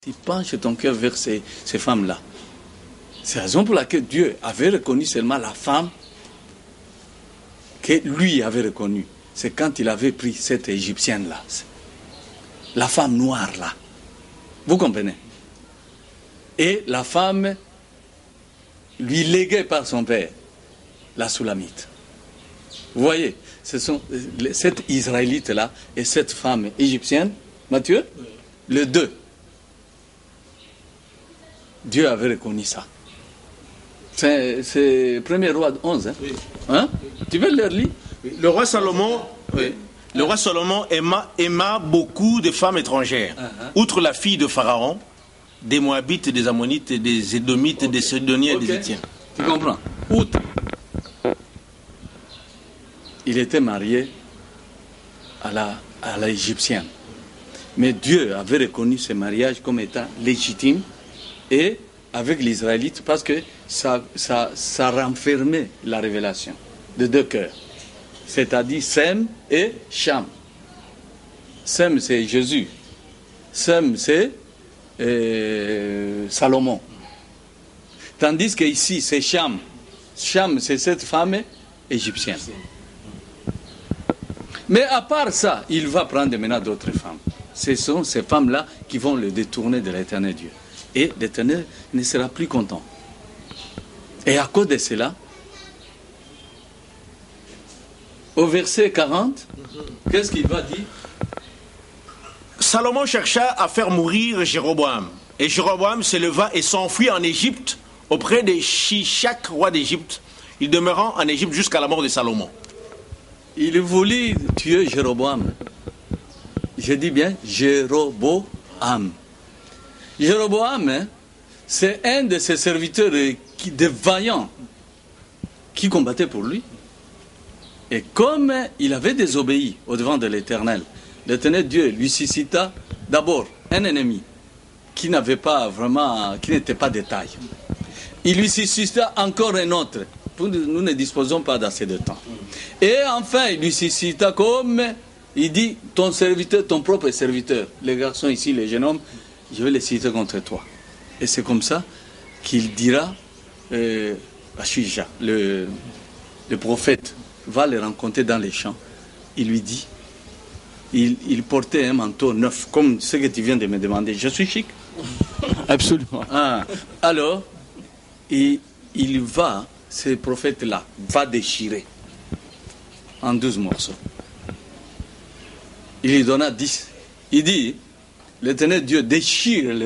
Tu penches ton cœur vers ces femmes-là. C'est la raison pour laquelle Dieu avait reconnu seulement la femme que lui avait reconnue. C'est quand il avait pris cette égyptienne-là. La femme noire-là. Vous comprenez? Et la femme lui léguée par son père, la Soulamite. Vous voyez, ce sont cette Israélite-là et cette femme égyptienne, Matthieu, les deux. Dieu avait reconnu ça. C'est 1er roi 11. Hein? Oui. Hein? Tu veux le lire? Le roi Salomon, le roi Salomon aima beaucoup de femmes étrangères. Outre la fille de Pharaon, des Moabites, des Ammonites, des Édomites, des Sidoniens et des Étiens. Tu comprends? Outre. Il était marié à l'Égyptienne. Mais Dieu avait reconnu ce mariage comme étant légitime et avec l'Israélite parce que ça renfermait la révélation de deux cœurs. C'est-à-dire Sem et Cham. Sem, c'est Jésus. Sem, c'est Salomon. Tandis qu'ici, c'est Cham. Cham, c'est cette femme égyptienne. Mais à part ça, il va prendre maintenant d'autres femmes. Ce sont ces femmes-là qui vont le détourner de l'Éternel Dieu. Et l'Éternel ne sera plus content. Et à cause de cela, au verset 40, qu'est-ce qu'il va dire? Salomon chercha à faire mourir Jéroboam. Et Jéroboam se leva et s'enfuit en Égypte auprès de Shishak, roi d'Égypte. Il demeura en Égypte jusqu'à la mort de Salomon. Il voulut tuer Jéroboam. Je dis bien Jéroboam. Jéroboam, hein, c'est un de ses serviteurs de vaillants qui combattait pour lui. Et comme il avait désobéi au devant de l'Éternel, l'Éternel Dieu lui suscita d'abord un ennemi qui n'avait pas vraiment, qui n'était pas de taille. Il lui suscita encore un autre. Nous ne disposons pas d'assez de temps. Et enfin, il lui suscita comme, il dit, ton serviteur, ton propre serviteur. Les garçons ici, les jeunes hommes, je vais les citer contre toi. Et c'est comme ça qu'il dira, Ashija, le prophète, va le rencontrer dans les champs. Il lui dit, il portait un manteau neuf, comme ce que tu viens de me demander. Je suis chic? Absolument. Ah, alors, il va, ce prophète-là, va déchirer en 12 morceaux. Il lui donna 10. Il dit, l'Éternel Dieu déchire le